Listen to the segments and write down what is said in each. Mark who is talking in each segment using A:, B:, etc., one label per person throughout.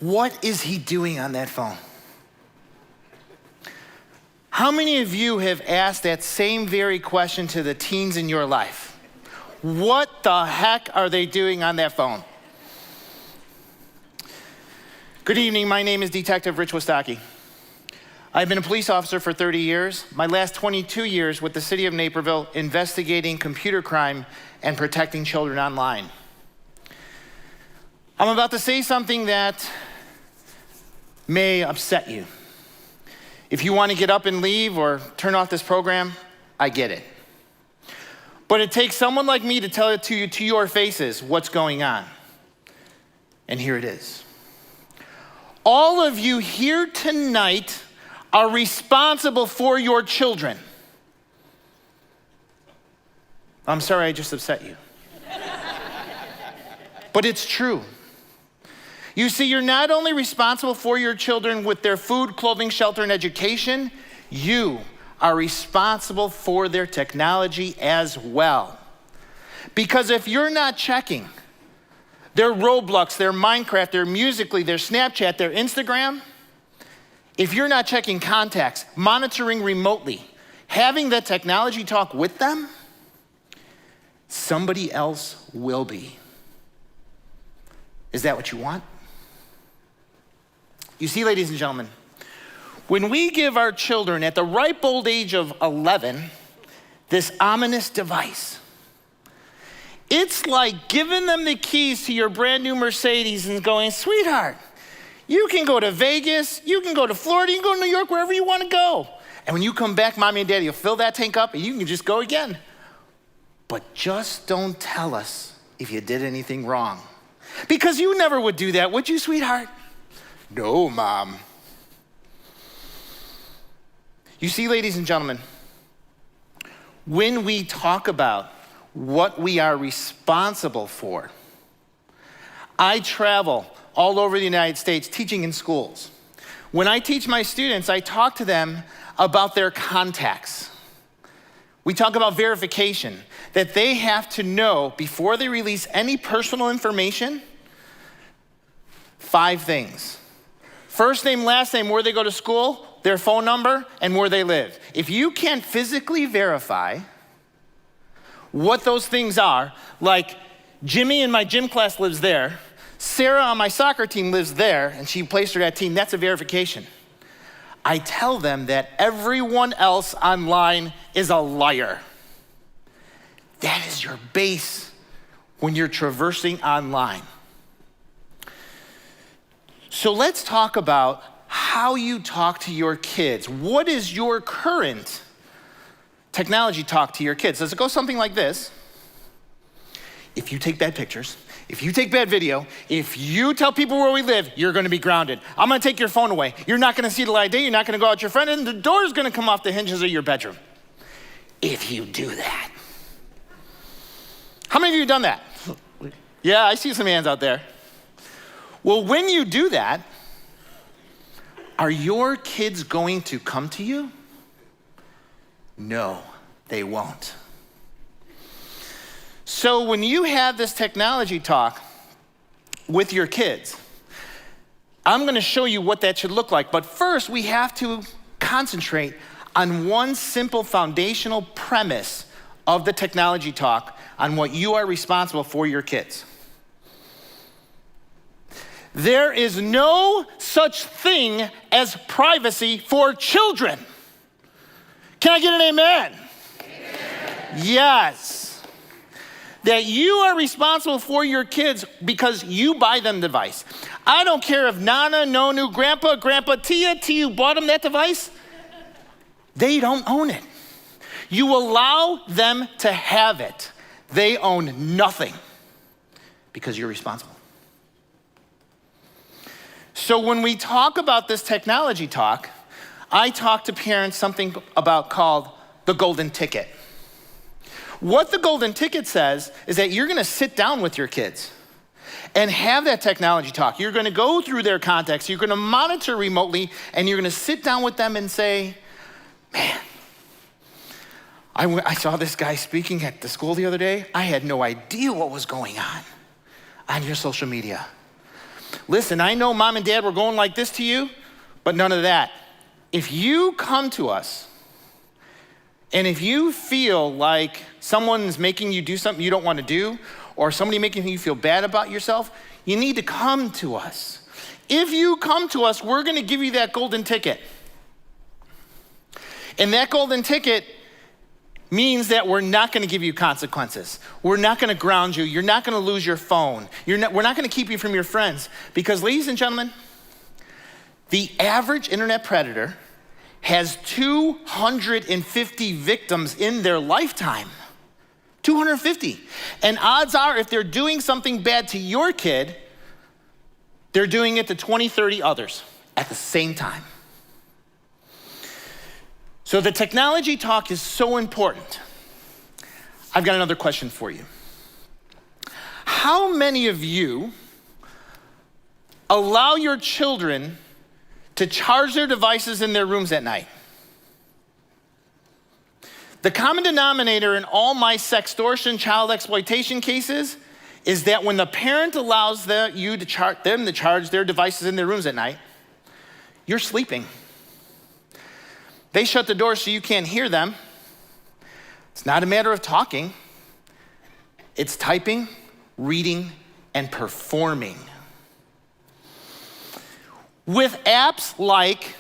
A: What is he doing on that phone? How many of you have asked that same very question to the teens in your life? What the heck are they doing on that phone? Good evening, my name is Detective Richard Wistocki. I've been a police officer for 30 years, my last 22 years with the city of Naperville investigating computer crime and protecting children online. I'm about to say something that may upset you. If you want to get up and leave or turn off this program, I get it. But it takes someone like me to tell it to you to your faces what's going on. And here it is. All of you here tonight are responsible for your children. I'm sorry I just upset you. But it's true. You see, you're not only responsible for your children with their food, clothing, shelter, and education, you are responsible for their technology as well. Because if you're not checking their Roblox, their Minecraft, their Musical.ly, their Snapchat, their Instagram, if you're not checking contacts, monitoring remotely, having that technology talk with them, somebody else will be. Is that what you want? You see, ladies and gentlemen, when we give our children at the ripe old age of 11 this ominous device, it's like giving them the keys to your brand new Mercedes and going, sweetheart, you can go to Vegas, you can go to Florida, you can go to New York, wherever you want to go. And when you come back, mommy and daddy will fill that tank up and you can just go again. But just don't tell us if you did anything wrong. Because you never would do that, would you, sweetheart? No, Mom. You see, ladies and gentlemen, when we talk about what we are responsible for, I travel all over the United States teaching in schools. When I teach my students, I talk to them about their contacts. We talk about verification, that they have to know before they release any personal information, 5 things. First name, last name, where they go to school, their phone number, and where they live. If you can't physically verify what those things are, like Jimmy in my gym class lives there, Sarah on my soccer team lives there, and she plays for that team, that's a verification. I tell them that everyone else online is a liar. That is your base when you're traversing online. So let's talk about how you talk to your kids. What is your current technology talk to your kids? Does it go something like this? If you take bad pictures, if you take bad video, if you tell people where we live, you're gonna be grounded. I'm gonna take your phone away. You're not gonna see the light of day, you're not gonna go out with your friend, and the door's gonna come off the hinges of your bedroom. If you do that. How many of you have done that? Yeah, I see some hands out there. Well, when you do that, are your kids going to come to you? No, they won't. So when you have this technology talk with your kids, I'm gonna show you what that should look like. But first, we have to concentrate on one simple foundational premise of the technology talk on what you are responsible for your kids. There is no such thing as privacy for children. Can I get an amen? Amen. Yes. That you are responsible for your kids because you buy them the device. I don't care if Nana, Nonu, Grandpa, Tia bought them that device. They don't own it. You allow them to have it. They own nothing because you're responsible. So when we talk about this technology talk, I talk to parents something about called the golden ticket. What the golden ticket says is that you're gonna sit down with your kids and have that technology talk. You're gonna go through their contacts, you're gonna monitor remotely, and you're gonna sit down with them and say, man, I saw this guy speaking at the school the other day. I had no idea what was going on your social media. Listen, I know mom and dad were going like this to you, but none of that. If you come to us and if you feel like someone's making you do something you don't want to do, or somebody making you feel bad about yourself, you need to come to us. If you come to us, we're going to give you that golden ticket. And that golden ticket means that we're not going to give you consequences. We're not going to ground you. You're not going to lose your phone. We're not going to keep you from your friends. Because, ladies and gentlemen, the average internet predator has 250 victims in their lifetime. 250. And odds are, if they're doing something bad to your kid, they're doing it to 20, 30 others at the same time. So the technology talk is so important. I've got another question for you. How many of you allow your children to charge their devices in their rooms at night? The common denominator in all my sextortion, child exploitation cases is that when the parent allows them to charge their devices in their rooms at night, you're sleeping. They shut the door so you can't hear them. It's not a matter of talking. It's typing, reading, and performing. With apps like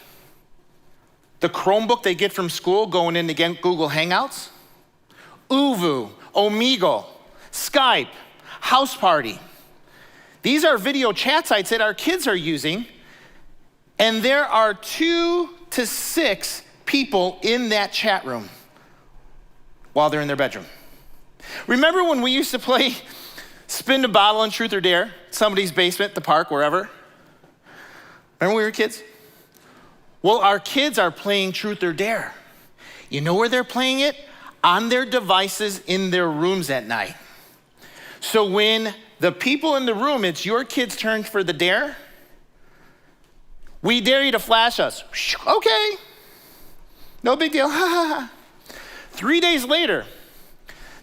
A: the Chromebook they get from school going in again, Google Hangouts, Uvu, Omegle, Skype, House Party. These are video chat sites that our kids are using, and there are 2 to 6 people in that chat room while they're in their bedroom. Remember when we used to play spin the bottle and truth or dare? Somebody's basement, the park, wherever. Remember when we were kids? Well, our kids are playing truth or dare. You know where they're playing it? On their devices in their rooms at night. So when the people in the room, it's your kid's turn for the dare, we dare you to flash us. Okay. No big deal. 3 days later,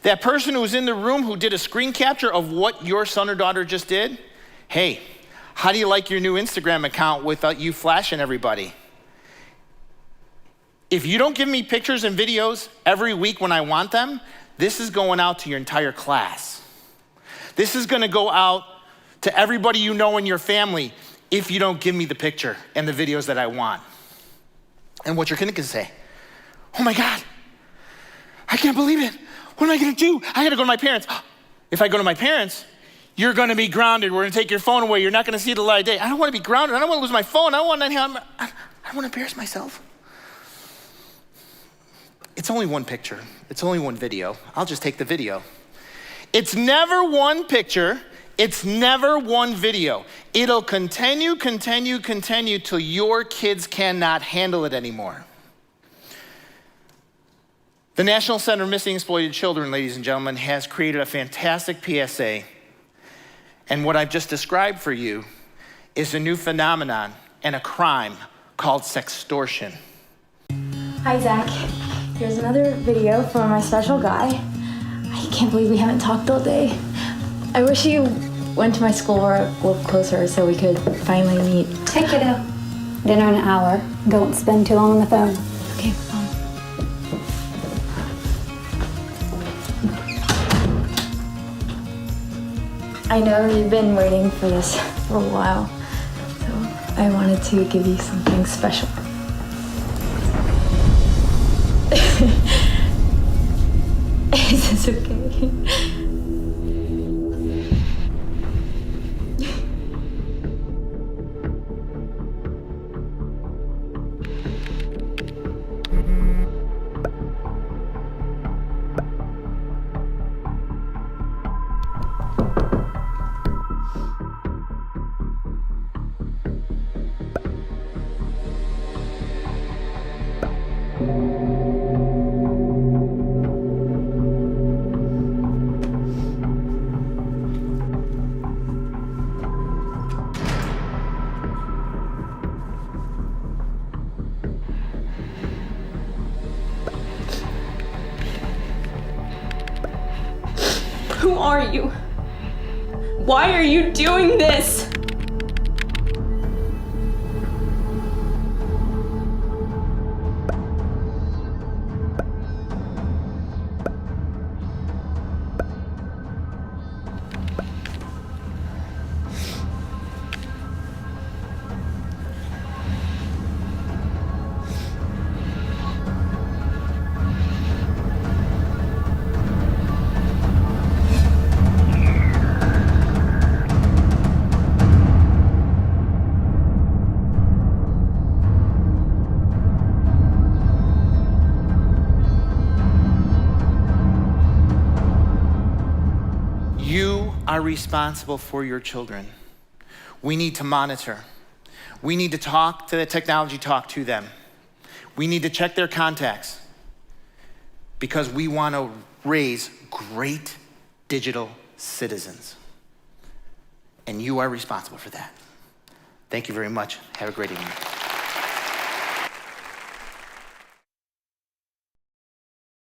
A: that person who was in the room who did a screen capture of what your son or daughter just did, hey, how do you like your new Instagram account without you flashing everybody? If you don't give me pictures and videos every week when I want them, this is going out to your entire class. This is going to go out to everybody you know in your family if you don't give me the picture and the videos that I want. And what you're going to say, oh my God, I can't believe it. What am I going to do? I got to go to my parents. If I go to my parents, you're going to be grounded. We're going to take your phone away. You're not going to see the light of day. I don't want to be grounded. I don't want to lose my phone. I don't want to embarrass myself. It's only one picture. It's only one video. I'll just take the video. It's never one picture. It's never one video. It'll continue till your kids cannot handle it anymore. The National Center for Missing and Exploited Children, ladies and gentlemen, has created a fantastic PSA. And what I've just described for you is a new phenomenon and a crime called sextortion.
B: Hi, Zach. Here's another video from my special guy. I can't believe we haven't talked all day. I wish you went to my school or a little closer so we could finally meet.
C: Hey, kiddo. Dinner in an hour. Don't spend too long on the phone.
B: Okay, I know you've been waiting for this for a while, so I wanted to give you something special. Is this okay?
D: Who are you? Why are you doing this?
A: You are responsible for your children. We need to monitor. We need to talk to the technology, talk to them. We need to check their contacts because we want to raise great digital citizens. And you are responsible for that. Thank you very much. Have a great evening.